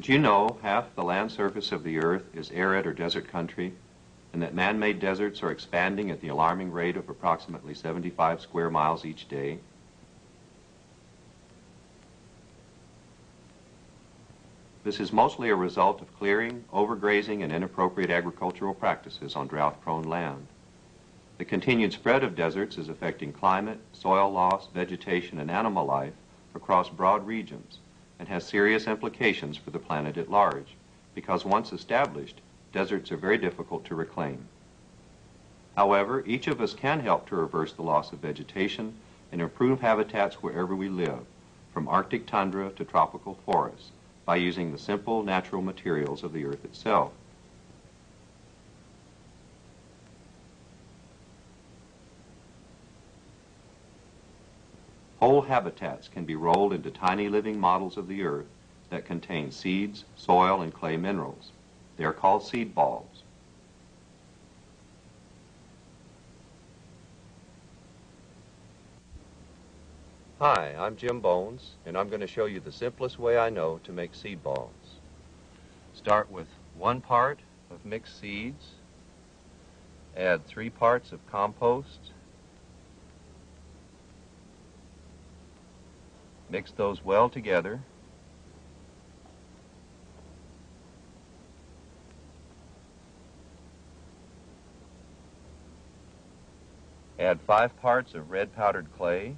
Did you know half the land surface of the Earth is arid or desert country, and that man-made deserts are expanding at the alarming rate of approximately 75 square miles each day? This is mostly a result of clearing, overgrazing, and inappropriate agricultural practices on drought-prone land. The continued spread of deserts is affecting climate, soil loss, vegetation, and animal life across broad regions, and has serious implications for the planet at large, because once established, deserts are very difficult to reclaim. However, each of us can help to reverse the loss of vegetation and improve habitats wherever we live, from Arctic tundra to tropical forests, by using the simple natural materials of the Earth itself. Whole habitats can be rolled into tiny living models of the Earth that contain seeds, soil, and clay minerals. They are called seed balls. Hi, I'm Jim Bones, and I'm going to show you the simplest way I know to make seed balls. Start with 1 part of mixed seeds, add 3 parts of compost, mix those well together, add 5 parts of red powdered clay,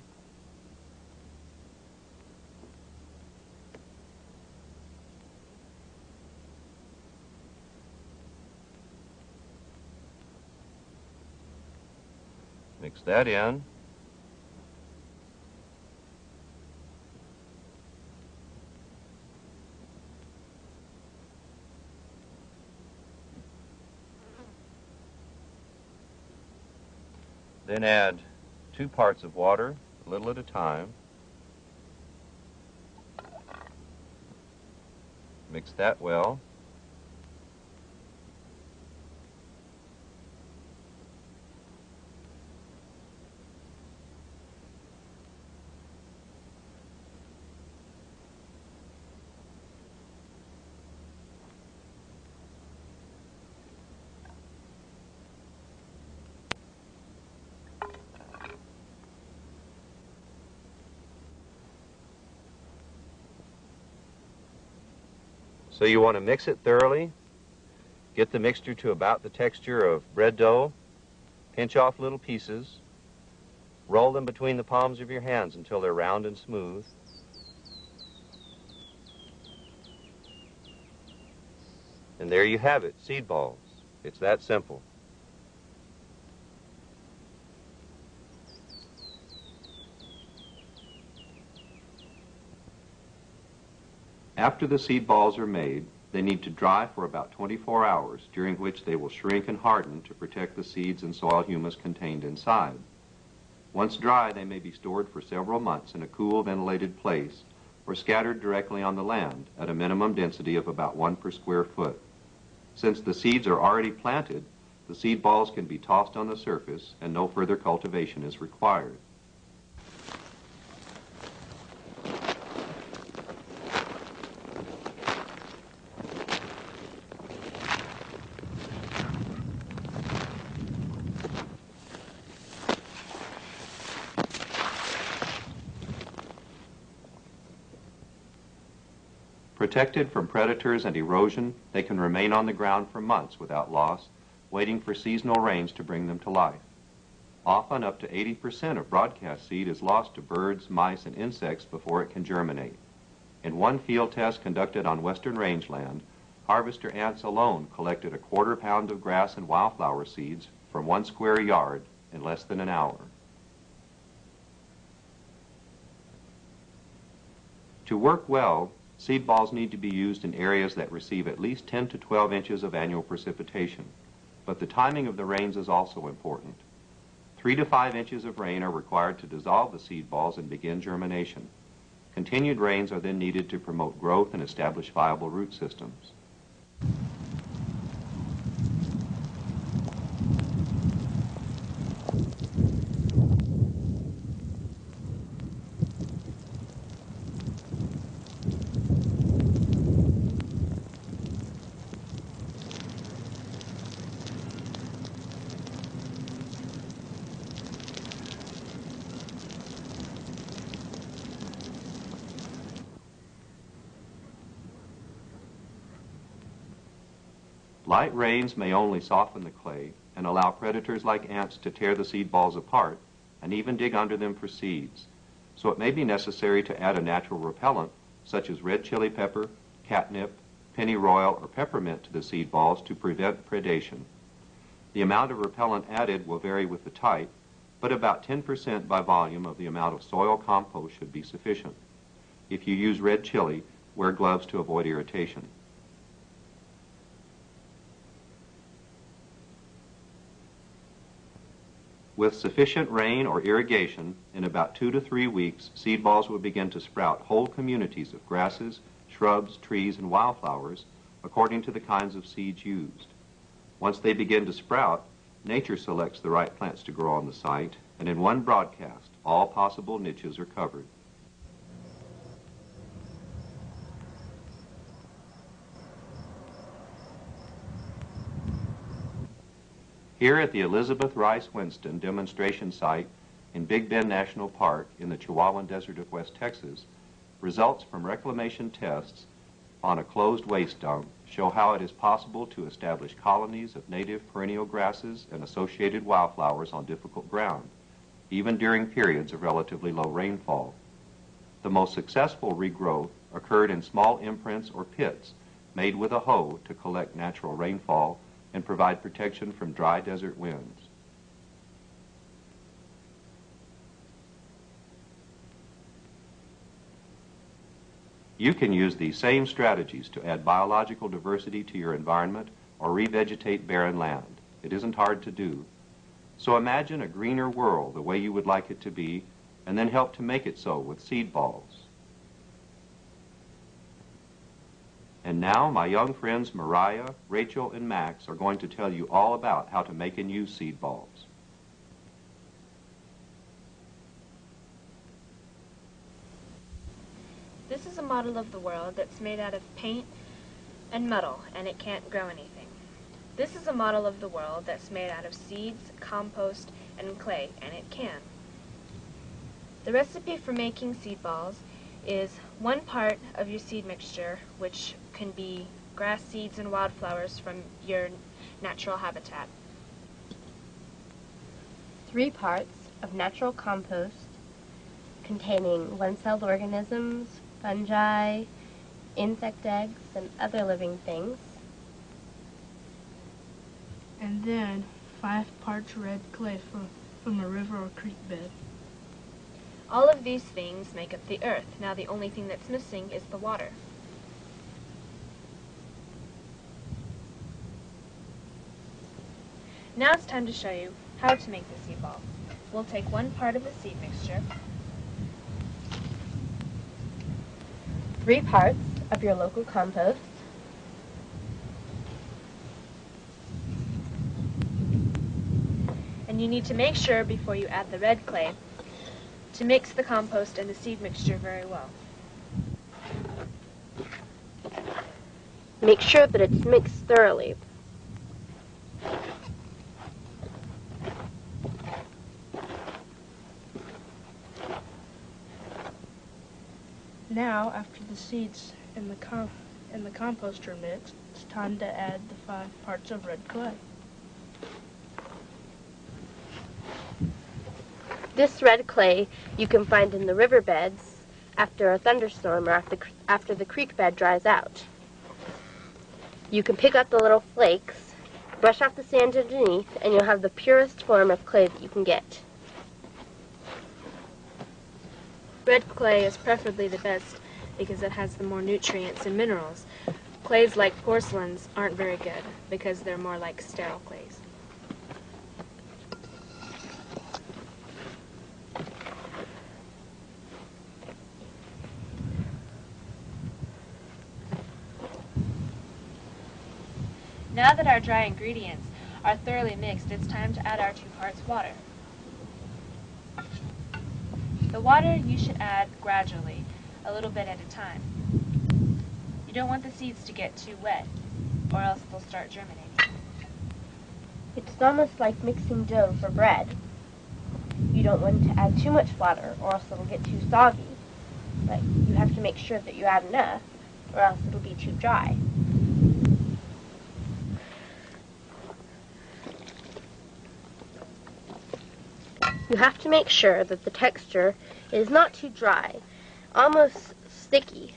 mix that in, then add 2 parts of water, a little at a time. Mix that well. So you want to mix it thoroughly, get the mixture to about the texture of bread dough, pinch off little pieces, roll them between the palms of your hands until they're round and smooth. And there you have it, seed balls. It's that simple. After the seed balls are made, they need to dry for about 24 hours, during which they will shrink and harden to protect the seeds and soil humus contained inside. Once dry, they may be stored for several months in a cool, ventilated place or scattered directly on the land at a minimum density of about 1 per square foot. Since the seeds are already planted, the seed balls can be tossed on the surface and no further cultivation is required. Protected from predators and erosion, they can remain on the ground for months without loss, waiting for seasonal rains to bring them to life. Often up to 80% of broadcast seed is lost to birds, mice, and insects before it can germinate. In one field test conducted on western rangeland, harvester ants alone collected a 1/4 pound of grass and wildflower seeds from 1 square yard in less than an hour. To work well, seed balls need to be used in areas that receive at least 10 to 12 inches of annual precipitation, but the timing of the rains is also important. 3 to 5 inches of rain are required to dissolve the seed balls and begin germination. Continued rains are then needed to promote growth and establish viable root systems. Light rains may only soften the clay and allow predators like ants to tear the seed balls apart and even dig under them for seeds. So it may be necessary to add a natural repellent such as red chili pepper, catnip, pennyroyal, or peppermint to the seed balls to prevent predation. The amount of repellent added will vary with the type, but about 10% by volume of the amount of soil compost should be sufficient. If you use red chili, wear gloves to avoid irritation. With sufficient rain or irrigation, in about 2 to 3 weeks, seed balls will begin to sprout whole communities of grasses, shrubs, trees, and wildflowers according to the kinds of seeds used. Once they begin to sprout, nature selects the right plants to grow on the site, and in one broadcast, all possible niches are covered. Here at the Elizabeth Rice Winston demonstration site in Big Bend National Park in the Chihuahuan Desert of West Texas, results from reclamation tests on a closed waste dump show how it is possible to establish colonies of native perennial grasses and associated wildflowers on difficult ground, even during periods of relatively low rainfall. The most successful regrowth occurred in small imprints or pits made with a hoe to collect natural rainfall and provide protection from dry desert winds. You can use these same strategies to add biological diversity to your environment or revegetate barren land. It isn't hard to do. So imagine a greener world the way you would like it to be, and then help to make it so with seed balls. And now my young friends Mariah, Rachel, and Max are going to tell you all about how to make and use seed balls. This is a model of the world that's made out of paint and metal, and it can't grow anything. This is a model of the world that's made out of seeds, compost, and clay, and it can. The recipe for making seed balls is 1 part of your seed mixture, which can be grass seeds and wildflowers from your natural habitat. 3 parts of natural compost containing one-celled organisms, fungi, insect eggs, and other living things. And then 5 parts red clay from a river or creek bed. All of these things make up the earth. Now the only thing that's missing is the water. Now it's time to show you how to make the seed ball. We'll take 1 part of the seed mixture, 3 parts of your local compost, and you need to make sure before you add the red clay to mix the compost and the seed mixture very well. make sure that it's mixed thoroughly. Now, after the seeds and the compost are mixed, it's time to add the 5 parts of red clay. This red clay you can find in the riverbeds after a thunderstorm or after the creek bed dries out. You can pick up the little flakes, brush off the sand underneath, and you'll have the purest form of clay that you can get. Red clay is preferably the best because it has the more nutrients and minerals. Clays like porcelains aren't very good because they're more like sterile clays. Now that our dry ingredients are thoroughly mixed, it's time to add our 2 parts water. The water you should add gradually, a little bit at a time. You don't want the seeds to get too wet, or else they'll start germinating. It's almost like mixing dough for bread. You don't want to add too much water, or else it'll get too soggy. But you have to make sure that you add enough, or else it'll be too dry. You have to make sure that the texture is not too dry, almost sticky.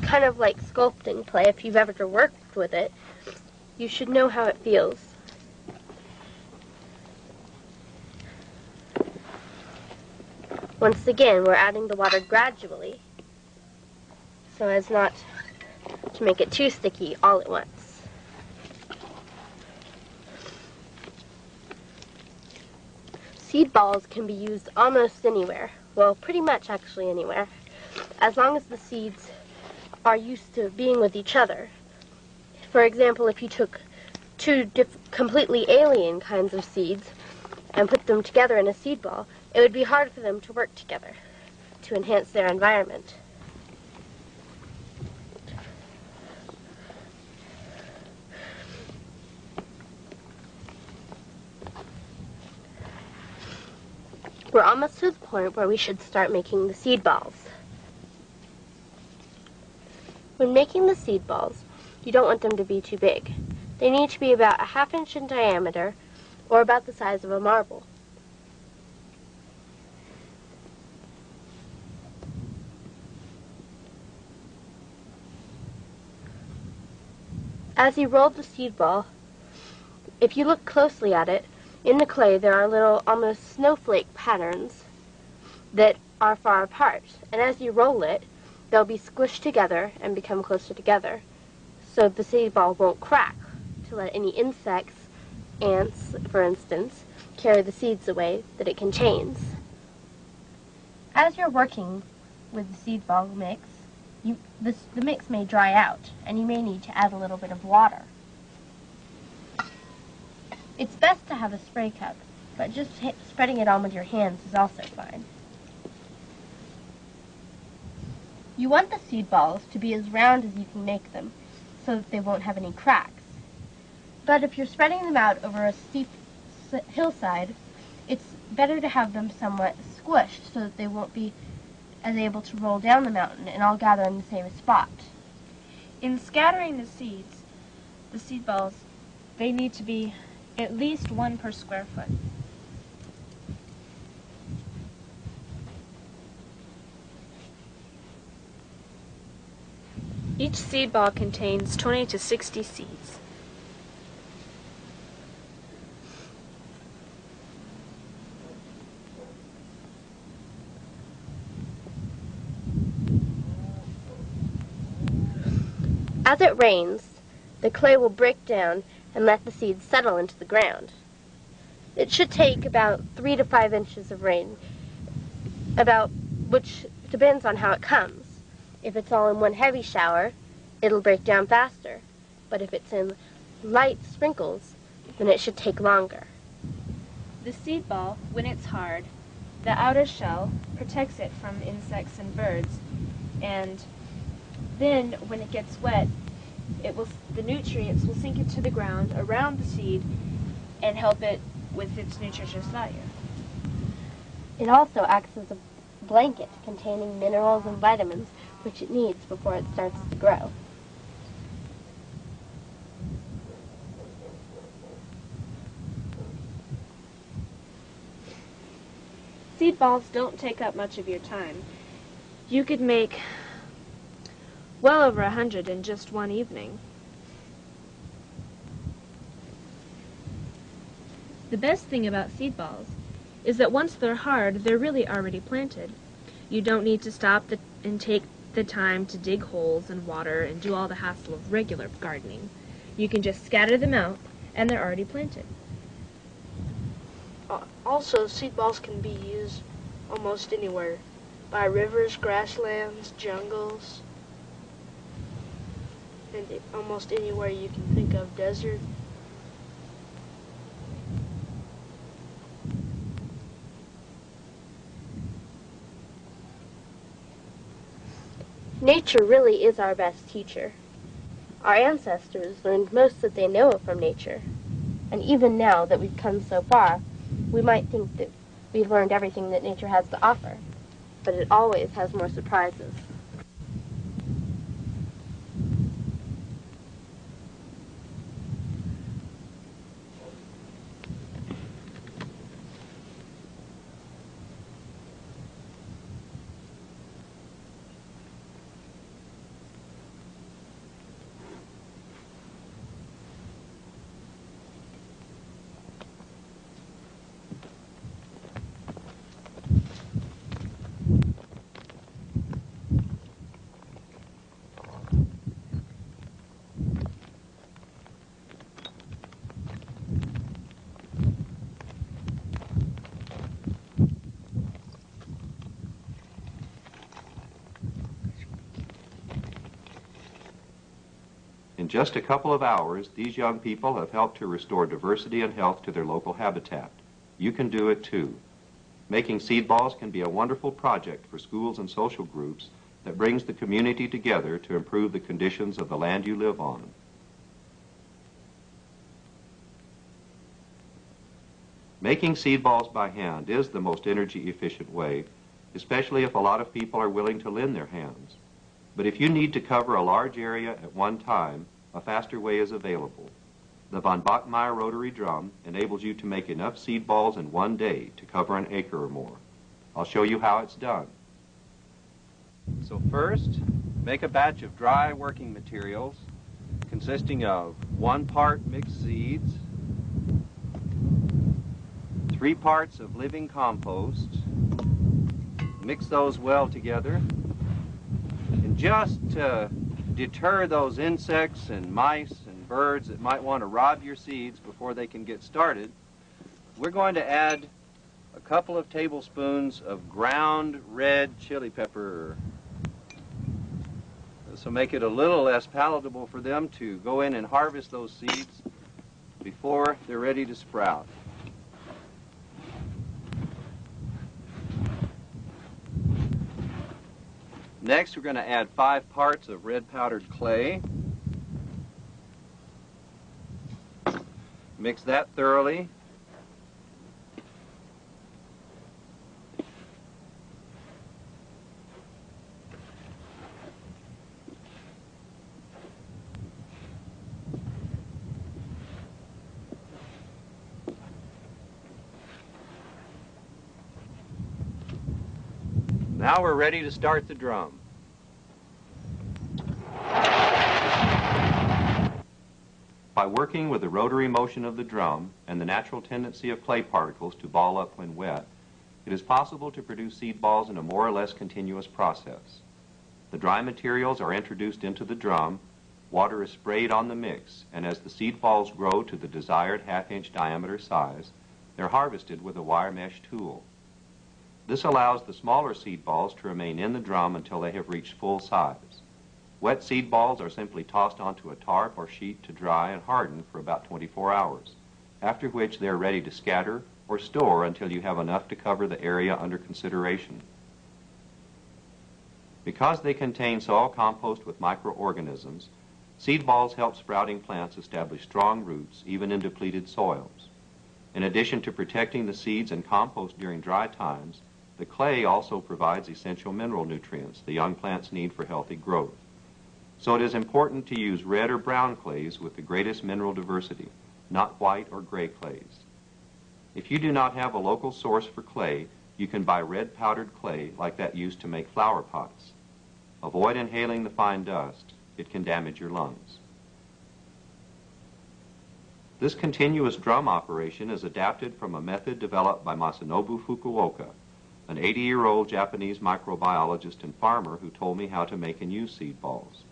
Kind of like sculpting clay. If you've ever worked with it, you should know how it feels. Once again, we're adding the water gradually so as not to make it too sticky all at once. Seed balls can be used almost anywhere. Well, pretty much actually anywhere, as long as the seeds are used to being with each other. For example, if you took two completely alien kinds of seeds and put them together in a seed ball, it would be hard for them to work together to enhance their environment. We're almost to the point where we should start making the seed balls. When making the seed balls, you don't want them to be too big. They need to be about a ½ inch in diameter, or about the size of a marble. As you roll the seed ball, if you look closely at it, in the clay there are little almost snowflake patterns that are far apart, and as you roll it, they'll be squished together and become closer together, so the seed ball won't crack to let any insects, ants for instance, carry the seeds away that it contains. As you're working with the seed ball mix, the mix may dry out, and you may need to add a little bit of water. It's best to have a spray cup, but just spreading it on with your hands is also fine. You want the seed balls to be as round as you can make them, so that they won't have any cracks. But if you're spreading them out over a steep hillside, it's better to have them somewhat squished so that they won't be as able to roll down the mountain and all gather in the same spot. In scattering the seed balls, they need to be at least 1 per square foot. Each seed ball contains 20 to 60 seeds. As it rains, the clay will break down and let the seeds settle into the ground. It should take about 3 to 5 inches of rain, which depends on how it comes. If it's all in one heavy shower, it'll break down faster, but if it's in light sprinkles, then it should take longer. The seed ball, when it's hard, the outer shell protects it from insects and birds, and then when it gets wet, the nutrients will sink into the ground around the seed and help it with its nutritious value. It also acts as a blanket containing minerals and vitamins which it needs before it starts to grow. Seed balls don't take up much of your time. You could make well over 100 in just one evening. The best thing about seed balls is that once they're hard, they're really already planted. You don't need to stop and take the time to dig holes and water and do all the hassle of regular gardening. You can just scatter them out and they're already planted. Also, seed balls can be used almost anywhere, by rivers, grasslands, jungles, and almost anywhere you can think of, desert. Nature really is our best teacher. Our ancestors learned most that they know from nature, and even now that we've come so far, we might think that we've learned everything that nature has to offer, but it always has more surprises. In just a couple of hours, these young people have helped to restore diversity and health to their local habitat. You can do it too. Making seed balls can be a wonderful project for schools and social groups that brings the community together to improve the conditions of the land you live on. Making seed balls by hand is the most energy-efficient way, especially if a lot of people are willing to lend their hands. But if you need to cover a large area at one time, a faster way is available. The von Bachmeier rotary drum enables you to make enough seed balls in one day to cover an acre or more. I'll show you how it's done. So first, make a batch of dry working materials consisting of 1 part mixed seeds, 3 parts of living compost. Mix those well together. And just to deter those insects and mice and birds that might want to rob your seeds before they can get started, we're going to add a couple of tablespoons of ground red chili pepper. This will make it a little less palatable for them to go in and harvest those seeds before they're ready to sprout. Next, we're going to add 5 parts of red powdered clay. Mix that thoroughly. Now we're ready to start the drum. By working with the rotary motion of the drum and the natural tendency of clay particles to ball up when wet, it is possible to produce seed balls in a more or less continuous process. The dry materials are introduced into the drum, water is sprayed on the mix, and as the seed balls grow to the desired half-inch diameter size, they're harvested with a wire mesh tool. This allows the smaller seed balls to remain in the drum until they have reached full size. Wet seed balls are simply tossed onto a tarp or sheet to dry and harden for about 24 hours, after which they are ready to scatter or store until you have enough to cover the area under consideration. Because they contain soil compost with microorganisms, seed balls help sprouting plants establish strong roots even in depleted soils. In addition to protecting the seeds and compost during dry times, the clay also provides essential mineral nutrients the young plants need for healthy growth. So it is important to use red or brown clays with the greatest mineral diversity, not white or gray clays. If you do not have a local source for clay, you can buy red powdered clay like that used to make flower pots. Avoid inhaling the fine dust. It can damage your lungs. This continuous drum operation is adapted from a method developed by Masanobu Fukuoka, an 80-year-old Japanese microbiologist and farmer who told me how to make and use seed balls.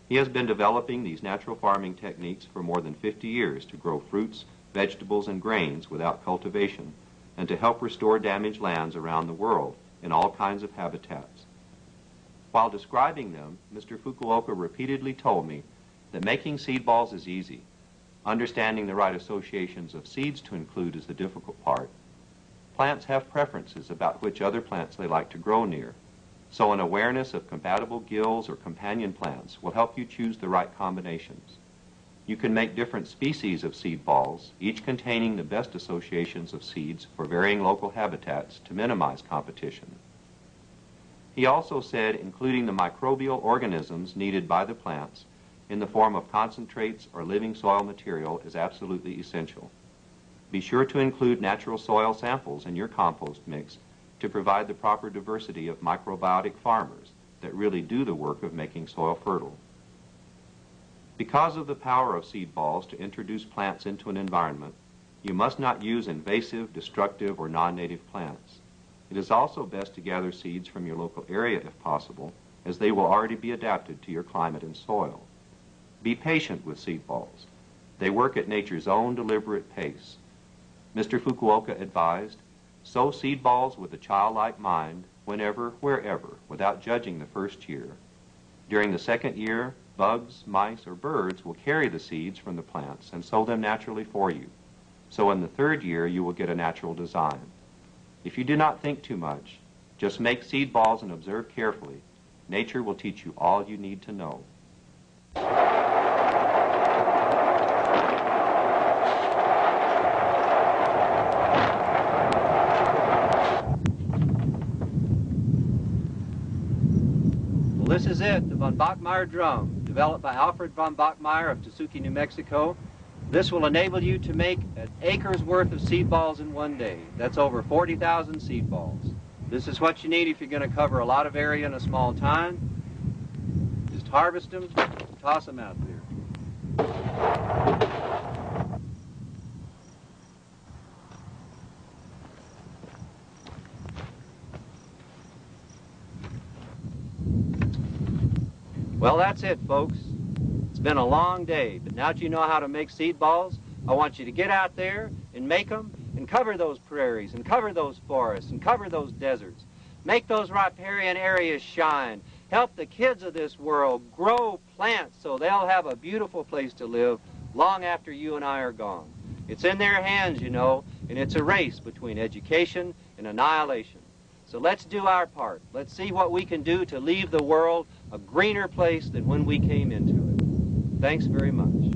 He has been developing these natural farming techniques for more than 50 years to grow fruits, vegetables, and grains without cultivation, and to help restore damaged lands around the world in all kinds of habitats. While describing them, Mr. Fukuoka repeatedly told me that making seed balls is easy. Understanding the right associations of seeds to include is the difficult part. Plants have preferences about which other plants they like to grow near, so an awareness of compatible gills or companion plants will help you choose the right combinations. You can make different species of seed balls, each containing the best associations of seeds for varying local habitats to minimize competition. He also said including the microbial organisms needed by the plants in the form of concentrates or living soil material is absolutely essential. Be sure to include natural soil samples in your compost mix to provide the proper diversity of microbiotic farmers that really do the work of making soil fertile. Because of the power of seed balls to introduce plants into an environment, you must not use invasive, destructive, or non-native plants. It is also best to gather seeds from your local area if possible, as they will already be adapted to your climate and soil. Be patient with seed balls. They work at nature's own deliberate pace. Mr. Fukuoka advised, sow seed balls with a childlike mind, whenever, wherever, without judging the first year. During the second year, Bugs, mice, or birds will carry the seeds from the plants and sow them naturally for you. So in the third year, you will get a natural design. If you do not think too much, just make seed balls and observe carefully. Nature will teach you all you need to know. Well, this is it, the von Bachmeier drum, developed by Alfred von Bachmeier of Tesuque, New Mexico. This will enable you to make an acre's worth of seed balls in one day. That's over 40,000 seed balls. This is what you need if you're going to cover a lot of area in a small time. Just harvest them, toss them out there. Well, that's it, folks. It's been a long day, but now that you know how to make seed balls, I want you to get out there and make them and cover those prairies and cover those forests and cover those deserts. Make those riparian areas shine. Help the kids of this world grow plants so they'll have a beautiful place to live long after you and I are gone. It's in their hands, you know, and it's a race between education and annihilation. So let's do our part. Let's see what we can do to leave the world a greener place than when we came into it. Thanks very much.